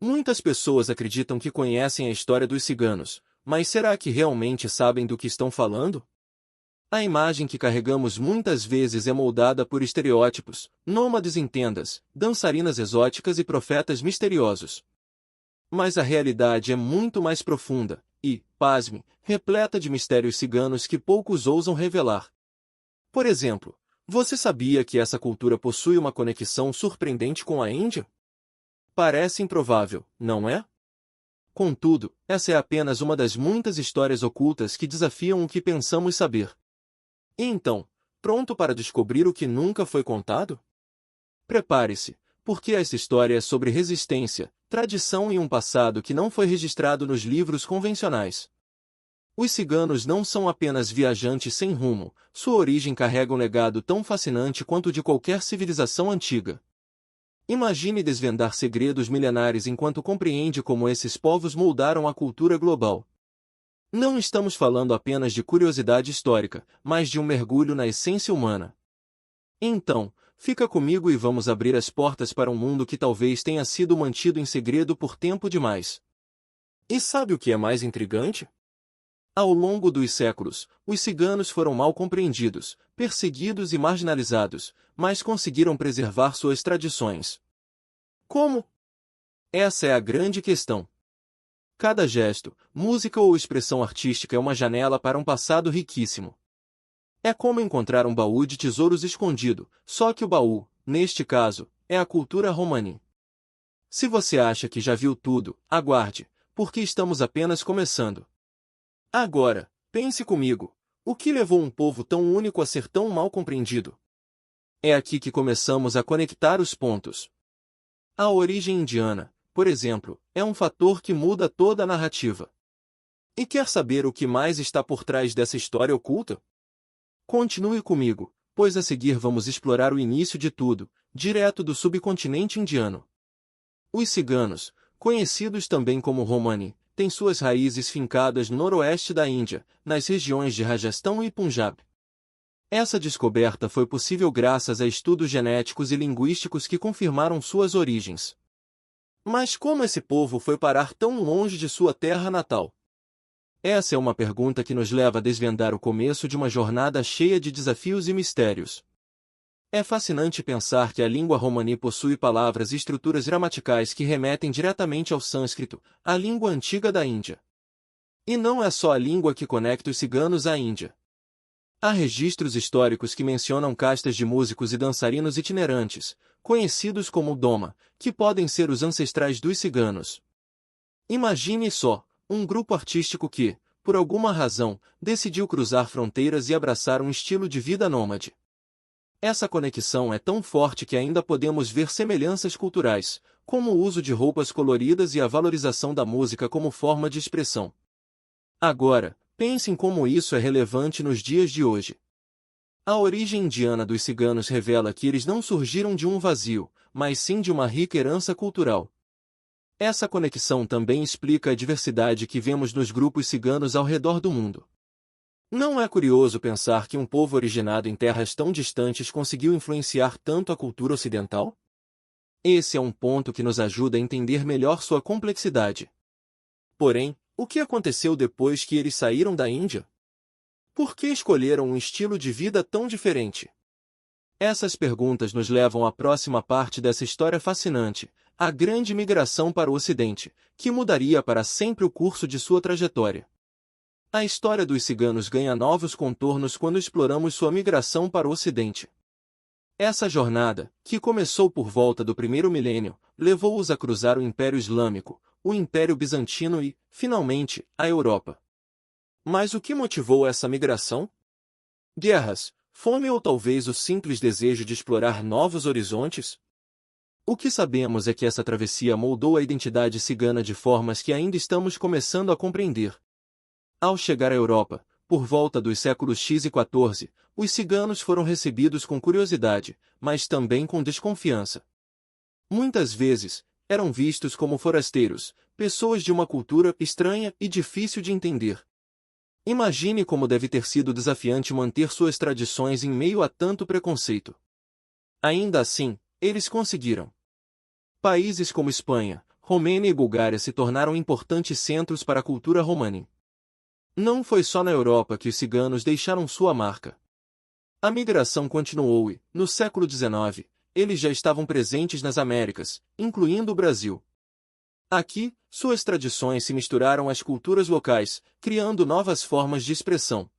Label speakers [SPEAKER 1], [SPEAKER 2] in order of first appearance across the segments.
[SPEAKER 1] Muitas pessoas acreditam que conhecem a história dos ciganos, mas será que realmente sabem do que estão falando? A imagem que carregamos muitas vezes é moldada por estereótipos, nômades em tendas, dançarinas exóticas e profetas misteriosos. Mas a realidade é muito mais profunda e, pasme, repleta de mistérios ciganos que poucos ousam revelar. Por exemplo, você sabia que essa cultura possui uma conexão surpreendente com a Índia? Parece improvável, não é? Contudo, essa é apenas uma das muitas histórias ocultas que desafiam o que pensamos saber. E então, pronto para descobrir o que nunca foi contado? Prepare-se, porque essa história é sobre resistência, tradição e um passado que não foi registrado nos livros convencionais. Os ciganos não são apenas viajantes sem rumo, sua origem carrega um legado tão fascinante quanto o de qualquer civilização antiga. Imagine desvendar segredos milenares enquanto compreende como esses povos moldaram a cultura global. Não estamos falando apenas de curiosidade histórica, mas de um mergulho na essência humana. Então, fica comigo e vamos abrir as portas para um mundo que talvez tenha sido mantido em segredo por tempo demais. E sabe o que é mais intrigante? Ao longo dos séculos, os ciganos foram mal compreendidos, perseguidos e marginalizados, mas conseguiram preservar suas tradições. Como? Essa é a grande questão. Cada gesto, música ou expressão artística é uma janela para um passado riquíssimo. É como encontrar um baú de tesouros escondido, só que o baú, neste caso, é a cultura romani. Se você acha que já viu tudo, aguarde, porque estamos apenas começando. Agora, pense comigo, o que levou um povo tão único a ser tão mal compreendido? É aqui que começamos a conectar os pontos. A origem indiana, por exemplo, é um fator que muda toda a narrativa. E quer saber o que mais está por trás dessa história oculta? Continue comigo, pois a seguir vamos explorar o início de tudo, direto do subcontinente indiano. Os ciganos, conhecidos também como Romani, têm suas raízes fincadas no noroeste da Índia, nas regiões de Rajastão e Punjab. Essa descoberta foi possível graças a estudos genéticos e linguísticos que confirmaram suas origens. Mas como esse povo foi parar tão longe de sua terra natal? Essa é uma pergunta que nos leva a desvendar o começo de uma jornada cheia de desafios e mistérios. É fascinante pensar que a língua romani possui palavras e estruturas gramaticais que remetem diretamente ao sânscrito, a língua antiga da Índia. E não é só a língua que conecta os ciganos à Índia. Há registros históricos que mencionam castas de músicos e dançarinos itinerantes, conhecidos como Doma, que podem ser os ancestrais dos ciganos. Imagine só, um grupo artístico que, por alguma razão, decidiu cruzar fronteiras e abraçar um estilo de vida nômade. Essa conexão é tão forte que ainda podemos ver semelhanças culturais, como o uso de roupas coloridas e a valorização da música como forma de expressão. Agora, pense em como isso é relevante nos dias de hoje. A origem indiana dos ciganos revela que eles não surgiram de um vazio, mas sim de uma rica herança cultural. Essa conexão também explica a diversidade que vemos nos grupos ciganos ao redor do mundo. Não é curioso pensar que um povo originado em terras tão distantes conseguiu influenciar tanto a cultura ocidental? Esse é um ponto que nos ajuda a entender melhor sua complexidade. Porém, o que aconteceu depois que eles saíram da Índia? Por que escolheram um estilo de vida tão diferente? Essas perguntas nos levam à próxima parte dessa história fascinante, a grande migração para o Ocidente, que mudaria para sempre o curso de sua trajetória. A história dos ciganos ganha novos contornos quando exploramos sua migração para o Ocidente. Essa jornada, que começou por volta do primeiro milênio, levou-os a cruzar o Império Islâmico, o Império Bizantino e, finalmente, a Europa. Mas o que motivou essa migração? Guerras, fome ou talvez o simples desejo de explorar novos horizontes? O que sabemos é que essa travessia moldou a identidade cigana de formas que ainda estamos começando a compreender. Ao chegar à Europa, por volta dos séculos X e XIV, os ciganos foram recebidos com curiosidade, mas também com desconfiança. Muitas vezes, eram vistos como forasteiros, pessoas de uma cultura estranha e difícil de entender. Imagine como deve ter sido desafiante manter suas tradições em meio a tanto preconceito. Ainda assim, eles conseguiram. Países como Espanha, Romênia e Bulgária se tornaram importantes centros para a cultura romani. Não foi só na Europa que os ciganos deixaram sua marca. A migração continuou e, no século XIX, eles já estavam presentes nas Américas, incluindo o Brasil. Aqui, suas tradições se misturaram às culturas locais, criando novas formas de expressão.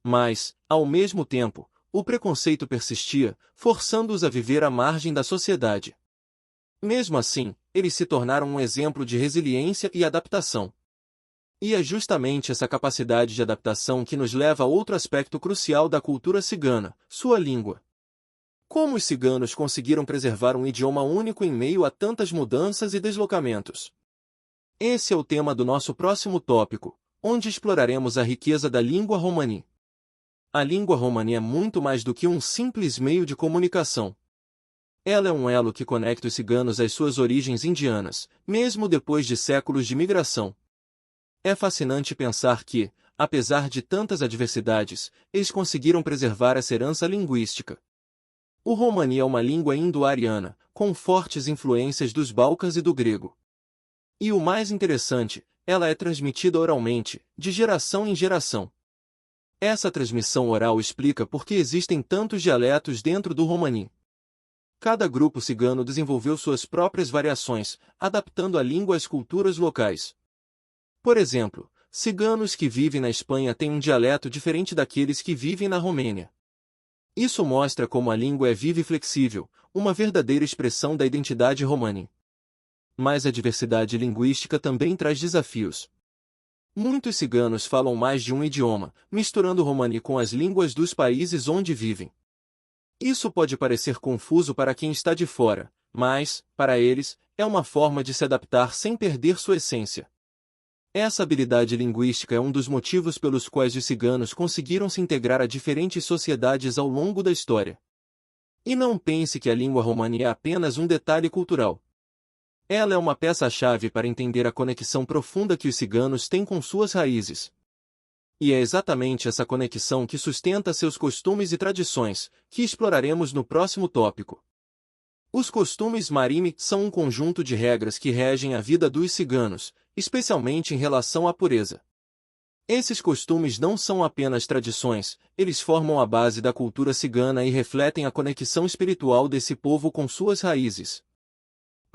[SPEAKER 1] Mas, ao mesmo tempo, o preconceito persistia, forçando-os a viver à margem da sociedade. Mesmo assim, eles se tornaram um exemplo de resiliência e adaptação. E é justamente essa capacidade de adaptação que nos leva a outro aspecto crucial da cultura cigana, sua língua. Como os ciganos conseguiram preservar um idioma único em meio a tantas mudanças e deslocamentos? Esse é o tema do nosso próximo tópico, onde exploraremos a riqueza da língua romani. A língua romani é muito mais do que um simples meio de comunicação. Ela é um elo que conecta os ciganos às suas origens indianas, mesmo depois de séculos de migração. É fascinante pensar que, apesar de tantas adversidades, eles conseguiram preservar essa herança linguística. O romani é uma língua indo-ariana, com fortes influências dos balcãs e do grego. E o mais interessante, ela é transmitida oralmente, de geração em geração. Essa transmissão oral explica por que existem tantos dialetos dentro do romani. Cada grupo cigano desenvolveu suas próprias variações, adaptando a língua às culturas locais. Por exemplo, ciganos que vivem na Espanha têm um dialeto diferente daqueles que vivem na Romênia. Isso mostra como a língua é viva e flexível, uma verdadeira expressão da identidade romani. Mas a diversidade linguística também traz desafios. Muitos ciganos falam mais de um idioma, misturando o romani com as línguas dos países onde vivem. Isso pode parecer confuso para quem está de fora, mas, para eles, é uma forma de se adaptar sem perder sua essência. Essa habilidade linguística é um dos motivos pelos quais os ciganos conseguiram se integrar a diferentes sociedades ao longo da história. E não pense que a língua romani é apenas um detalhe cultural. Ela é uma peça-chave para entender a conexão profunda que os ciganos têm com suas raízes. E é exatamente essa conexão que sustenta seus costumes e tradições, que exploraremos no próximo tópico. Os costumes marimi são um conjunto de regras que regem a vida dos ciganos, especialmente em relação à pureza. Esses costumes não são apenas tradições, eles formam a base da cultura cigana e refletem a conexão espiritual desse povo com suas raízes.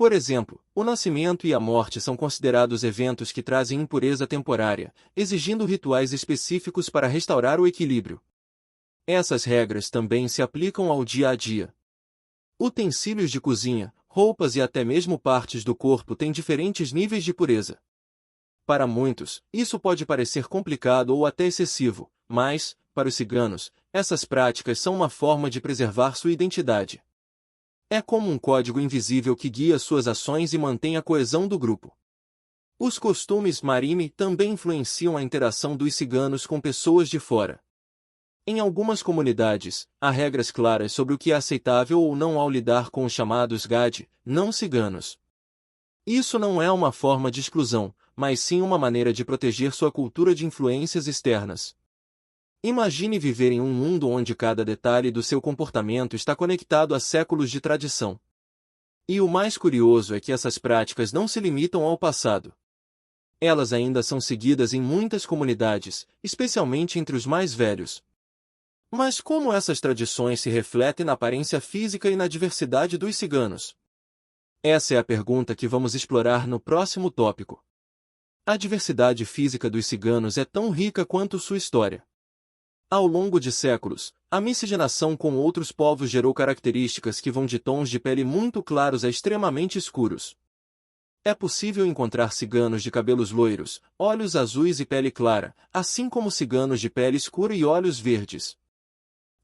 [SPEAKER 1] Por exemplo, o nascimento e a morte são considerados eventos que trazem impureza temporária, exigindo rituais específicos para restaurar o equilíbrio. Essas regras também se aplicam ao dia a dia. Utensílios de cozinha, roupas e até mesmo partes do corpo têm diferentes níveis de pureza. Para muitos, isso pode parecer complicado ou até excessivo, mas, para os ciganos, essas práticas são uma forma de preservar sua identidade. É como um código invisível que guia suas ações e mantém a coesão do grupo. Os costumes marimi também influenciam a interação dos ciganos com pessoas de fora. Em algumas comunidades, há regras claras sobre o que é aceitável ou não ao lidar com os chamados gade, não ciganos. Isso não é uma forma de exclusão, mas sim uma maneira de proteger sua cultura de influências externas. Imagine viver em um mundo onde cada detalhe do seu comportamento está conectado a séculos de tradição. E o mais curioso é que essas práticas não se limitam ao passado. Elas ainda são seguidas em muitas comunidades, especialmente entre os mais velhos. Mas como essas tradições se refletem na aparência física e na diversidade dos ciganos? Essa é a pergunta que vamos explorar no próximo tópico. A diversidade física dos ciganos é tão rica quanto sua história. Ao longo de séculos, a miscigenação com outros povos gerou características que vão de tons de pele muito claros a extremamente escuros. É possível encontrar ciganos de cabelos loiros, olhos azuis e pele clara, assim como ciganos de pele escura e olhos verdes.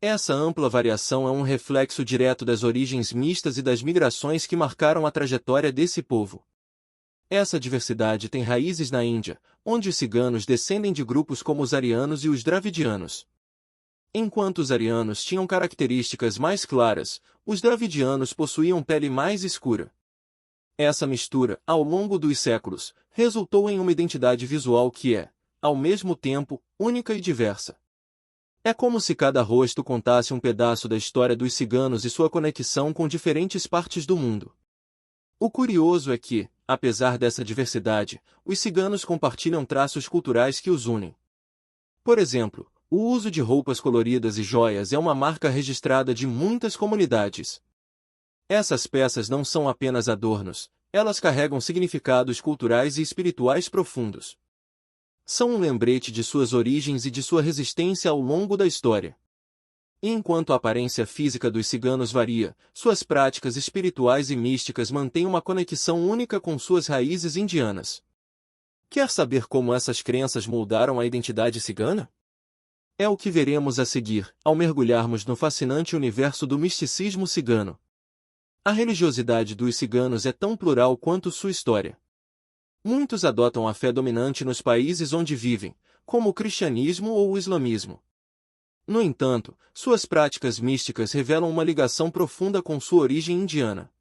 [SPEAKER 1] Essa ampla variação é um reflexo direto das origens mistas e das migrações que marcaram a trajetória desse povo. Essa diversidade tem raízes na Índia, onde os ciganos descendem de grupos como os arianos e os dravidianos. Enquanto os arianos tinham características mais claras, os dravidianos possuíam pele mais escura. Essa mistura, ao longo dos séculos, resultou em uma identidade visual que é, ao mesmo tempo, única e diversa. É como se cada rosto contasse um pedaço da história dos ciganos e sua conexão com diferentes partes do mundo. O curioso é que, Apesar dessa diversidade, os ciganos compartilham traços culturais que os unem. Por exemplo, o uso de roupas coloridas e joias é uma marca registrada de muitas comunidades. Essas peças não são apenas adornos, elas carregam significados culturais e espirituais profundos. São um lembrete de suas origens e de sua resistência ao longo da história. E enquanto a aparência física dos ciganos varia, suas práticas espirituais e místicas mantêm uma conexão única com suas raízes indianas. Quer saber como essas crenças moldaram a identidade cigana? É o que veremos a seguir, ao mergulharmos no fascinante universo do misticismo cigano. A religiosidade dos ciganos é tão plural quanto sua história. Muitos adotam a fé dominante nos países onde vivem, como o cristianismo ou o islamismo. No entanto, suas práticas místicas revelam uma ligação profunda com sua origem indiana.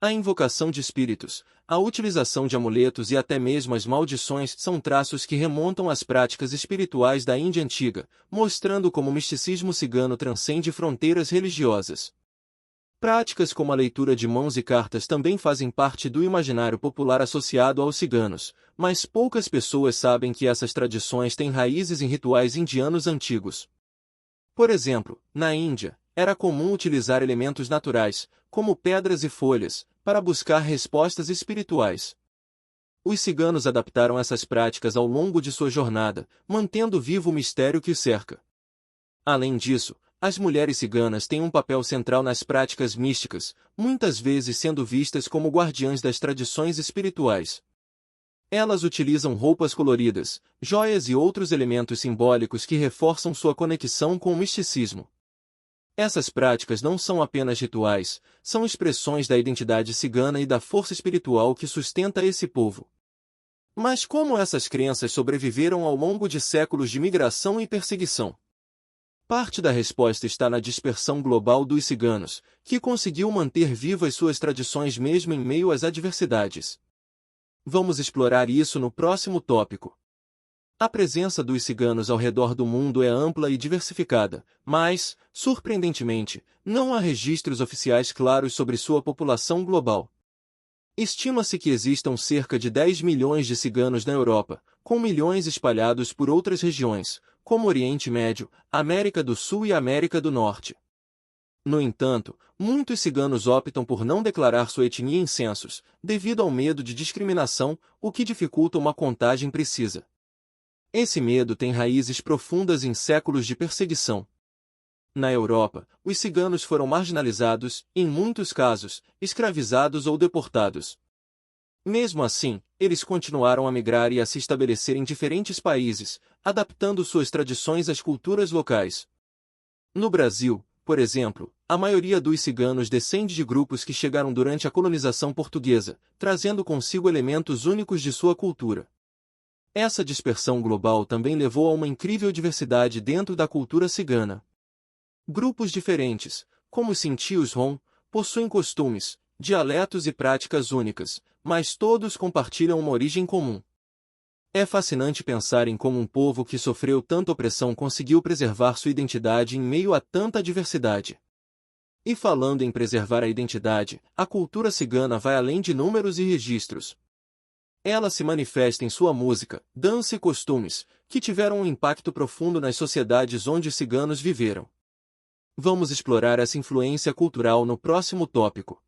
[SPEAKER 1] A invocação de espíritos, a utilização de amuletos e até mesmo as maldições são traços que remontam às práticas espirituais da Índia antiga, mostrando como o misticismo cigano transcende fronteiras religiosas. Práticas como a leitura de mãos e cartas também fazem parte do imaginário popular associado aos ciganos, mas poucas pessoas sabem que essas tradições têm raízes em rituais indianos antigos. Por exemplo, na Índia, era comum utilizar elementos naturais, como pedras e folhas, para buscar respostas espirituais. Os ciganos adaptaram essas práticas ao longo de sua jornada, mantendo vivo o mistério que os cerca. Além disso, as mulheres ciganas têm um papel central nas práticas místicas, muitas vezes sendo vistas como guardiãs das tradições espirituais. Elas utilizam roupas coloridas, joias e outros elementos simbólicos que reforçam sua conexão com o misticismo. Essas práticas não são apenas rituais, são expressões da identidade cigana e da força espiritual que sustenta esse povo. Mas como essas crenças sobreviveram ao longo de séculos de migração e perseguição? Parte da resposta está na dispersão global dos ciganos, que conseguiu manter vivas suas tradições mesmo em meio às adversidades. Vamos explorar isso no próximo tópico. A presença dos ciganos ao redor do mundo é ampla e diversificada, mas, surpreendentemente, não há registros oficiais claros sobre sua população global. Estima-se que existam cerca de 10 milhões de ciganos na Europa, com milhões espalhados por outras regiões, como Oriente Médio, América do Sul e América do Norte. No entanto, muitos ciganos optam por não declarar sua etnia em censos, devido ao medo de discriminação, o que dificulta uma contagem precisa. Esse medo tem raízes profundas em séculos de perseguição. Na Europa, os ciganos foram marginalizados, em muitos casos, escravizados ou deportados. Mesmo assim, eles continuaram a migrar e a se estabelecer em diferentes países, adaptando suas tradições às culturas locais. No Brasil, por exemplo, a maioria dos ciganos descende de grupos que chegaram durante a colonização portuguesa, trazendo consigo elementos únicos de sua cultura. Essa dispersão global também levou a uma incrível diversidade dentro da cultura cigana. Grupos diferentes, como os Sintios Rom, possuem costumes, dialetos e práticas únicas, mas todos compartilham uma origem comum. É fascinante pensar em como um povo que sofreu tanta opressão conseguiu preservar sua identidade em meio a tanta diversidade. E falando em preservar a identidade, a cultura cigana vai além de números e registros. Ela se manifesta em sua música, dança e costumes, que tiveram um impacto profundo nas sociedades onde os ciganos viveram. Vamos explorar essa influência cultural no próximo tópico.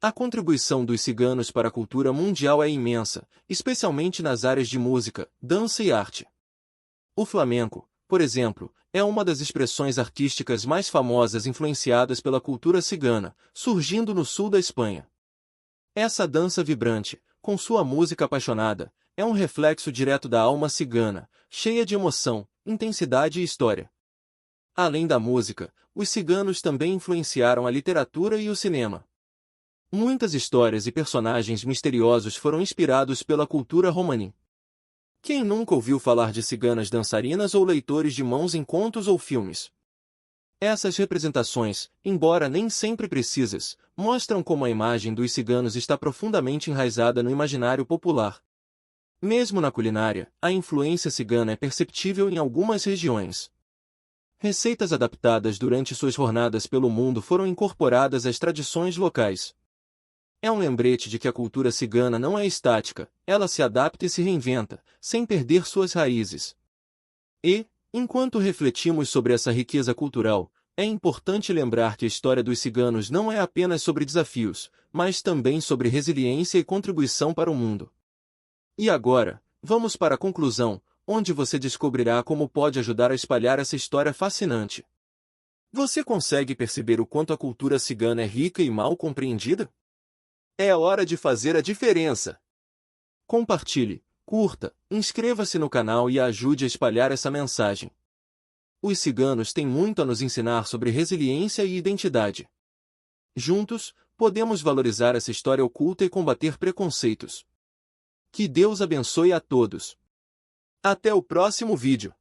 [SPEAKER 1] A contribuição dos ciganos para a cultura mundial é imensa, especialmente nas áreas de música, dança e arte. O flamenco, por exemplo, é uma das expressões artísticas mais famosas influenciadas pela cultura cigana, surgindo no sul da Espanha. Essa dança vibrante, com sua música apaixonada, é um reflexo direto da alma cigana, cheia de emoção, intensidade e história. Além da música, os ciganos também influenciaram a literatura e o cinema. Muitas histórias e personagens misteriosos foram inspirados pela cultura romani. Quem nunca ouviu falar de ciganas dançarinas ou leitores de mãos em contos ou filmes? Essas representações, embora nem sempre precisas, mostram como a imagem dos ciganos está profundamente enraizada no imaginário popular. Mesmo na culinária, a influência cigana é perceptível em algumas regiões. Receitas adaptadas durante suas jornadas pelo mundo foram incorporadas às tradições locais. É um lembrete de que a cultura cigana não é estática, ela se adapta e se reinventa, sem perder suas raízes. E, enquanto refletimos sobre essa riqueza cultural, é importante lembrar que a história dos ciganos não é apenas sobre desafios, mas também sobre resiliência e contribuição para o mundo. E agora, vamos para a conclusão, onde você descobrirá como pode ajudar a espalhar essa história fascinante. Você consegue perceber o quanto a cultura cigana é rica e mal compreendida? É hora de fazer a diferença. Compartilhe, curta, inscreva-se no canal e ajude a espalhar essa mensagem. Os ciganos têm muito a nos ensinar sobre resiliência e identidade. Juntos, podemos valorizar essa história oculta e combater preconceitos. Que Deus abençoe a todos. Até o próximo vídeo.